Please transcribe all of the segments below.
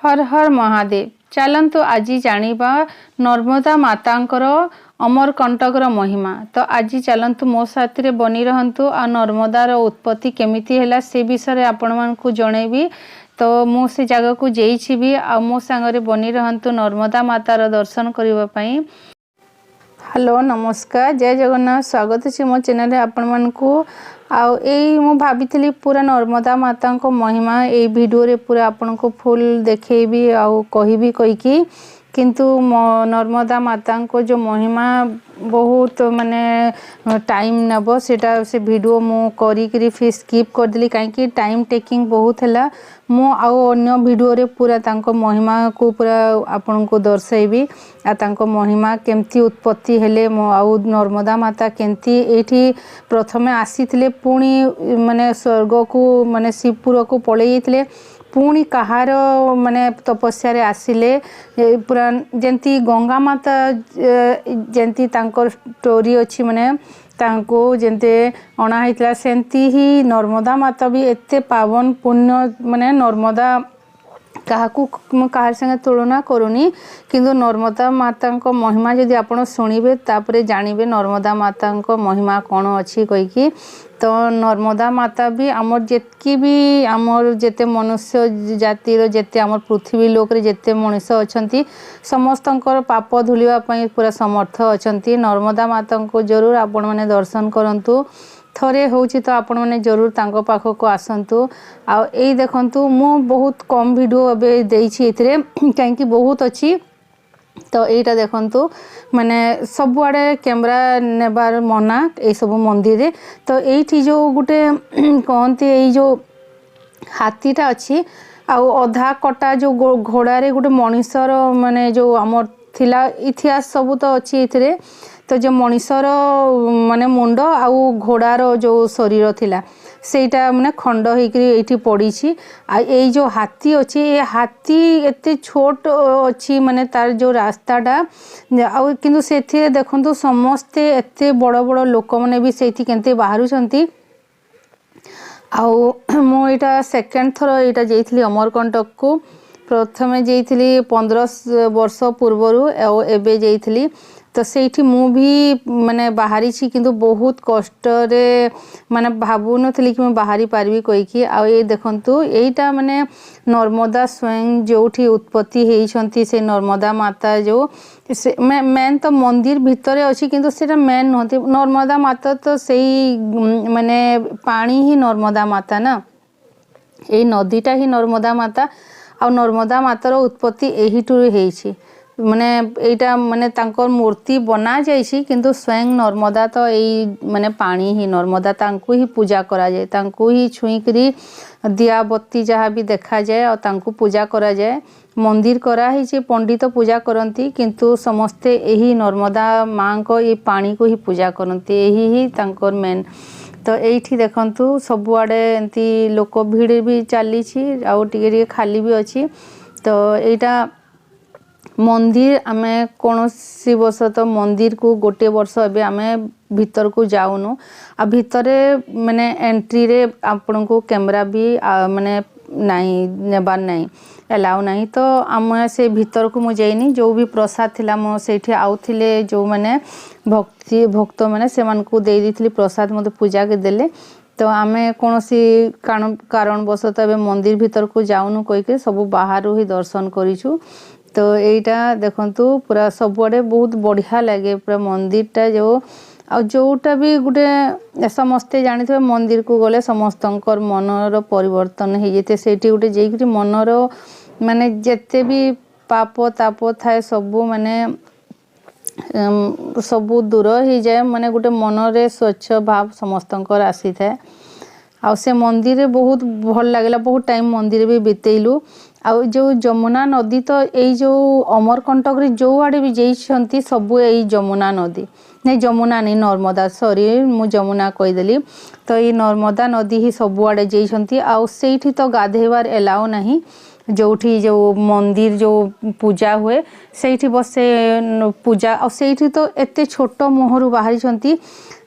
हर हर महादेव। चलतु आज जानिबा नर्मदा मातांकर अमरकंटकर महिमा। तो आज चलतु मो साथी बनी रहंतु आ नर्मदार उत्पत्ति केमिति हैला से विषय आपण मानकु जणेबी। तो मु से जगह को जेइछि भी आ मो संगरे बनी रहंतु नर्मदा मातार दर्शन करिबा पई। हेलो नमस्कार, जय जगन्नाथ। स्वागत है मो चैनल रे आपण मानकु। मु भाभी पूरा नर्मदा माता को महिमा ए वीडियो रे पूरा आपन को फुल देखेबी आ कहबी कहीकि किंतु नर्मदा माता को जो महिमा बहुत माने टाइम नब सेटा से वीडियो मु करी फिर स्किप कर देली कहीं टाइम टेकिंग बहुत है। मु अन्य वीडियो रे पूरा तांको महिमा को पूरा आपन को दर्शाइबी आ तांको महिमा केमती उत्पत्ति हेले नर्मदा माता केमती एठी प्रथमे आसीथिले पुणी माने स्वर्ग को माने शिवपुर को पळेई जाइथिले पुणी कहार माने तपस्या रे आसिले पूरा जेंती गंगा माता जेंती तांको स्टोरी अछि माने तांको जेंते अणा हैतला सेंती ही नर्मदा माता भी एते पावन पुण्य माने नर्मदा कहार संगे तुलना करूनी किंतु नर्मदा माता को महिमा जदि आपण शुणिबे तापरे जानिबे नर्मदा माता को महिमा कौन अच्छी कहीकि। तो नर्मदा माता भी आमर जेतकी भी आमर जेते मनुष्य जातिर जेते आमर पृथ्वी लोक रे जेते मनुष्य अछंती समस्तंकर पाप धुलिबा पई पूरा समर्थ अछंती। नर्मदा माता को जरूर आपण माने दर्शन करंतु। थरे होची तो आपण माने जरूर तांको पाखो को आसंतु। आ एई देखंतु मु बहुत कम वीडियो अबे देइछि एथिरे काहेकि बहुत अछि। तो एटा देखंतु माने सबुआडे कैमरा नेबार मना ए सब मंदिर रे। तो एठी जो गुटे कहंती एई जो हाथीटा अछि आ अधा कटा जो घोड़ा रे गुटे मनीषर माने जो हमर थिला इतिहास सब तो अछि एथिरे। तो जो मनीषर माने मुंड आउ घोड़ार जो शरीर थिला सेटा माने खंड होइकरी एठी पड़ीछि। आ एई जो हाथी अछि ए हाथी एते छोट अछि माने तार जो रास्ताटा आ किंतु सेथिरे देखंतु समस्ते एते बड़ बड़ लोक माने भी सेठी केनते बाहरुछंती। आउ मो एटा सेकंड थरो एटा जेइथिली अमरकंटक को प्रथमे जेइथिली 15 वर्ष पूर्वरु एबे जेइथिली। तो सेठी मु भी माने बाहरी छी किंतु बहुत कष्ट रे माने भाबु नथली कि मैं बाहरी पारबी कहीकि। आ ए देखंतु एटा माने नर्मदा स्वयं जोठी उत्पत्ति हेइछंती से नर्मदा माता जो मेन तो मंदिर भितरे अछि किंतु सेटा मेन नहति नर्मदा माता तो सेई माने पानी ही नर्मदा माता ना ए नदीटा ही नर्मदा माता आ नर्मदा मातार उत्पत्ति एहिटु हेइछि। माने एटा माने तांकर मूर्ति बना जाइछि किंतु स्वयं नर्मदा तो एई माने पानी ही नर्मदा तांकु ही पूजा करा जाए तांकु ही छुई करी दिया बत्ती जहाँ भी देखा जाए और तांकु पूजा करा जाए। मंदिर करा ही पंडित तो पूजा करती किंतु समस्ते यही नर्मदा माँ को ये पानी को ही पूजा करती यही ही तांकर मेन। तो एठी देखंतु सबुआडे एंती लोक भीड़ भी चली टिके खाली भी अच्छी। तो एटा मंदिर आमे कौनसी वर्ष तो मंदिर को गोटे वर्ष एबे आमे भीतर को जाऊनु आ भितरे माने एंट्री रे आपन को कैमरा भी माने नहीं नेबार नहीं एलाउ नहीं। तो आम से भीतर को मु जाइनी जो भी प्रसाद थिला मो सेठी आउथिले जो माने भक्त माने से मान को दे दिथली प्रसाद मते पूजा के देले। तो आमे कौनसी कारणवश एबे मंदिर भीतर को जाऊनु कहिके सब बाहर ही दर्शन करिछु। तो एटा देखंतु पूरा सबुआडे बहुत बढ़िया लगे पूरा मंदिरटा जो आ जोटा भी गुटे समस्ते जानी थे मंदिर को गले समस्तंकर मनर परिवर्तन हो जाते सेठी गुटे जेकि मनर माने जेते भी पाप ताप थाए सबू माने सबू दूर हो जाए माने गुटे मनरे स्वच्छ भाव समस्तंकर आसी थाए। आ से मंदिर रे बहुत भल लागला बहुत टाइम मंदिर भी बितेलु। आ जो जमुना नदी तो यही जो अमरकंटक रे जो आड़े भी जाइछंती सबु यही जमुना नदी नहीं जमुना नहीं नर्मदा सॉरी मु जमुना कहीदेली। तो ये नर्मदा नदी ही सबुआडे जाइछंती आ सेठी तो गाधेबार एलाउ नहीं जोठी जो मंदिर जो पूजा हुए सेठी बसे पूजा आ सेठी तो एते छोट मोहरु बाहरी छंती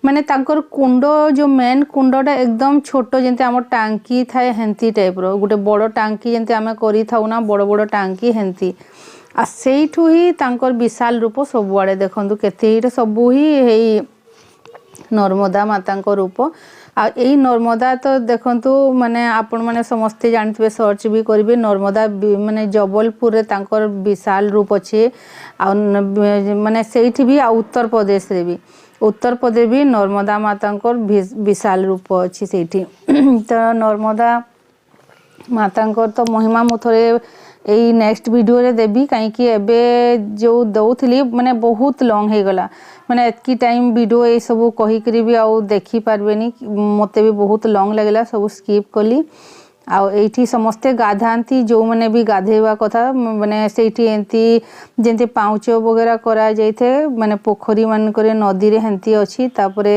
माने तांकर कुंड जो मेन कुंडटा एकदम छोट जंती आम टांकी थाए हेंती टाइप रो गोटे बड़ टांकी जंती आमे करि थाउ ना बड़ बड़ टांकी हेंती आ सेठु ही तांकर विशाल रूप सबुआड़े देखंतु केते सबु ही हेई नर्मदा माता रूप आ यही नर्मदा तो देखंतु माने आपण माने समस्ते जानथिबे सर्च भी करिवे नर्मदा माने जबलपुर रे तांकर विशाल रूप अछि आ माने सेठी भी आ उत्तर प्रदेश रे भी उत्तर प्रदेश भी नर्मदा माता विशाल रूप अच्छी सेठी तो नर्मदा माता तो महिमा मु थोड़े यही नेक्स्ट वीडियो रे देबी कहीं एबे जो दउथली माने बहुत लॉन्ग हे गला माने एतकी टाइम वीडियो ये सब कही करी भी आउ देखि पारबेनी मते भी बहुत लॉन्ग लगला सब स्किप कली आउ एठी समस्ते गाधांती जो माने भी गाधेवा कथा माने सेठी एंती जेंती पाउच वगैरह करा जाइथे माने पोखरी मान करे नदी रे हेंती अछि तापरे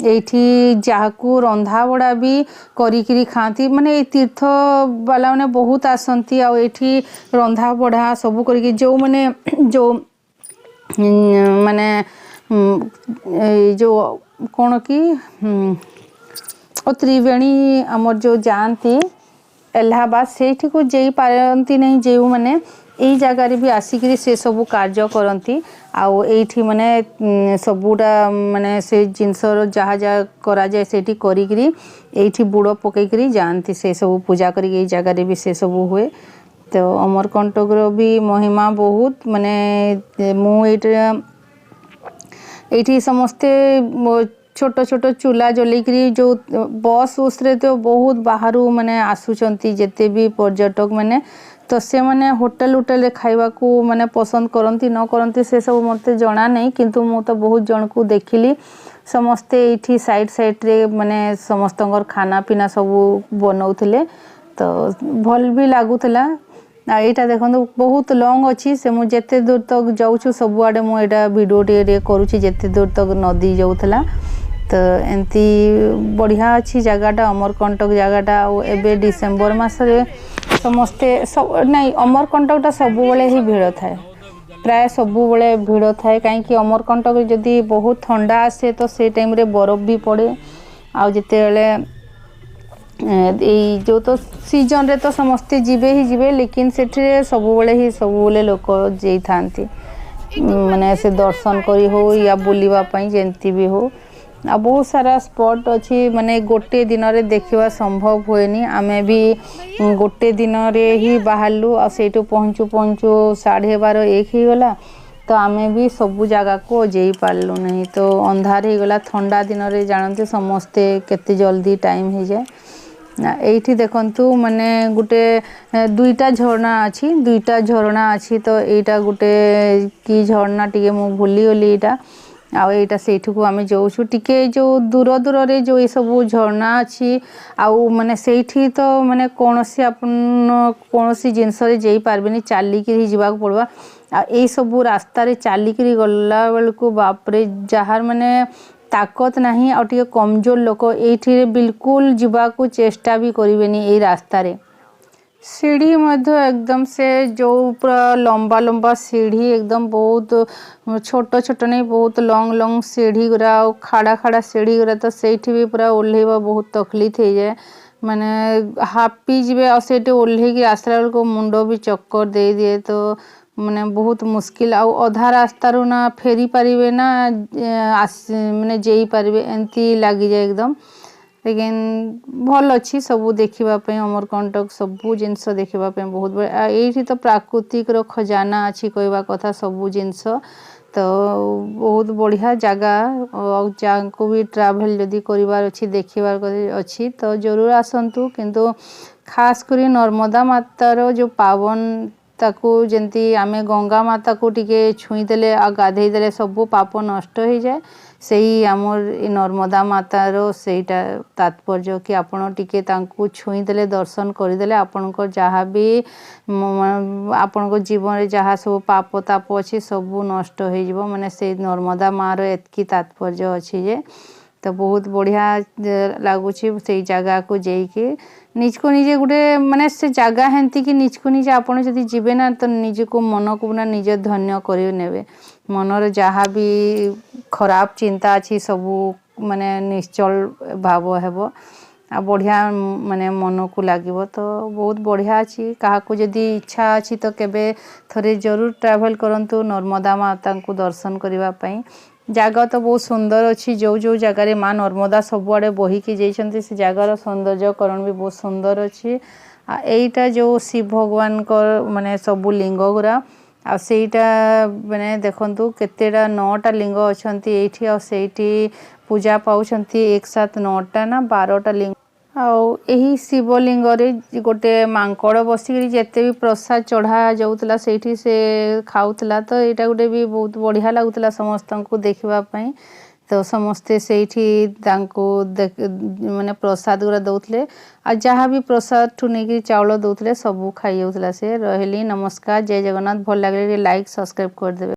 एठी जाहाकू रंधा बड़ा भी करी करी खाती माने तीर्थ वाला माने बहुत आसंती आ एठी रंधा बड़ा सब करी जो माने जो माने जो कौन की त्रिवेणी आमर जो जानती इलाहाबाद सेठी को जेई पारंती नहीं जेउ माने एई जगह रे भी आसिकरी से सब कार्य करंती आउ एठी माने सबुडा माने से जिनसर जहा जहा करा जाय सेठी करी करी एठी बुड़ो पकई करी जानती से सब पूजा करी एई जगह रे भी से सब हुए तो अमरकंटक रो भी महिमा बहुत माने मु एठी समस्ते छोट छोट चूल्हा जलेकरी जो बस उसरे तो बहुत बाहरु माने आसुचंती जेते भी पर्यटक माने तो से माने होटल उटल रे खाइबा को माने पसंद करंती न करंती से सब मते जणा नहीं किंतु मु तो बहुत जन को देखिली समस्ते एठी साइड साइड रे माने समस्तंगर खाना पीना सब बनौथिले तो भल भी लागुतला एटा देखो बहुत लॉन्ग अच्छी से मु जेते दूर तक जाऊछु सब आडे मु एटा वीडियो टे करूची जेते दूर तक नदी जाउथला तो एंती बढ़िया अच्छी जगहटा अमरकंटक जगहटा एबे डिसेंबर मास रे समस्ते सब नहीं अमरकंटकटा सब बेले ही भीड़ थाए प्राय सब बेले भीड़ थाए कहीं अमरकंटक जदि बहुत ठंडा आसे तो से टाइम रे बरफ भी पड़े आ जेते जो तो सीजन रे तो समस्ते जीवे ही जीवे लेकिन सेठे सब बेले लोक जाई थांती माने से दर्शन करी हो या बुलिबा पई जेंती भी हो आ बहुत सारा स्पॉट अच्छी माने गोटे दिन रे देखिबा संभव होएनी आमे भी गोटे दिन रे ही बाहरलु आ सेटू पहुंचू 12:30 1 ही गला तो आमे भी सब जगह को जाई पारलु नहीं तो अंधार ही गला ठंडा दिन रे जानते समस्ते केते जल्दी टाइम हो जाए एठी देखंतु माने गुटे दुईटा झरना अच्छी तो एटा गुटे की झरना टिके मु भूली गली एटा आ एटा सेठू को आमे जाऊछु टिके जो दूर दूर रे जो ये सब झरना अच्छी आउ माने सेठी तो माने कोनोसी अपन कोनोसी जिंस रे जाई पारबेनी चाली के ही जीवा को पड़वा आ ए सब रास्ता रे चाली के गल्ला बेल को बाप रे जहार माने ताकत नहीं और टिके कमजोर लोक एठी बिल्कुल जीवा को चेष्टा भी करिवेनी ए रास्ता रे सीढ़ी मध्य एकदम से जो पूरा लंबा लंबा सीढ़ी एकदम बहुत छोट छोट नहीं बहुत लॉन्ग लॉन्ग सीढ़ी गुरा खाड़ा खाड़ा सीढ़ी गुरा तो सेठी भी पूरा ओल्हेबा बहुत तकलीफ हो जाए माने हापी जीवे और सेठी ओल्हे की आसरा बेल को मुंडो भी चक्कर दे दिए तो माने बहुत मुश्किल आउ अधा रास्ता रो ना फेरी पारिबे ना माने जेई पारिबे एंती लागी जाए एकदम लेकिन भल अच्छी सबू देखा अमरकंटक सबू जिनस देखा बहुत बड़ा ये तो प्राकृतिक रो खजाना अच्छी कहवा कथा सबू जिनस तो बहुत बढ़िया जगह जहाँ को भी ट्रैवल जदि करिवार अच्छी देखिबार अच्छी तो जरूर आसंतु किंतु खास करी नर्मदा मातार जो पावन ताकू जंती आमे गंगा माता को टिके छुई देले आ गाधेई देले सबू पाप नष्ट हो जाए सेही आमर नर्मदा मातार सेटा तात्पर्य कि आपण टिके तांकू छुई देले दर्शन करदेले आपणको जहाँ भी आपणको जीवन रे जहाँ सब पाप ताप अच्छी सबू नष्ट हो जिवो माने से नर्मदा मार एतकी तात्पर्य अच्छी जे तो बहुत बढ़िया लगुच से जगह को जाइके निज को निजे गोटे माने से जगह हेंती कि निज को निजे आपड़ जदि जीवे ना तो निज को मन को ना निज धन्य कर नेबे मनर जहाँ भी खराब चिंता अच्छी सबू माने निश्चल भाव हेबो आ बढ़िया माने मन को लागिवो। तो बहुत बढ़िया अछि काहाकू जदि इच्छा अछि तो केबे थरे जरूर ट्रैवल करंतु नर्मदा माता को दर्शन करबा पई। जगह तो बहुत सुंदर अच्छी जो जो जगार माँ नर्मदा सबुआड़े बोहिकी जाइछन्ति से जगार सौंदर्यकरण भी बहुत सुंदर अच्छी। एटा जो शिव भगवान को माने सबु लिंग गुरा आ सेटा माने देखंतु केतेटा 9टा लिंग अछंती एठी आ सेठी पूजा पाउछन्ति एक साथ 9टा ना 12टा लिंग। आही शिवलिंग रे गोटे मांकड़ बसिक जिते भी प्रसाद चढ़ा जाऊला से खाऊला। तो यहाँ गोटे भी बहुत बढ़िया लगुला समस्त को देखापी। तो समस्ते से माने प्रसाद गुरा दौले आ जहाँ भी प्रसाद ठू नहीं चाउल दौले सबू खाई जाऊला से। रही नमस्कार, जय जगन्नाथ। भल लगे लाइक सब्सक्राइब कर देवे।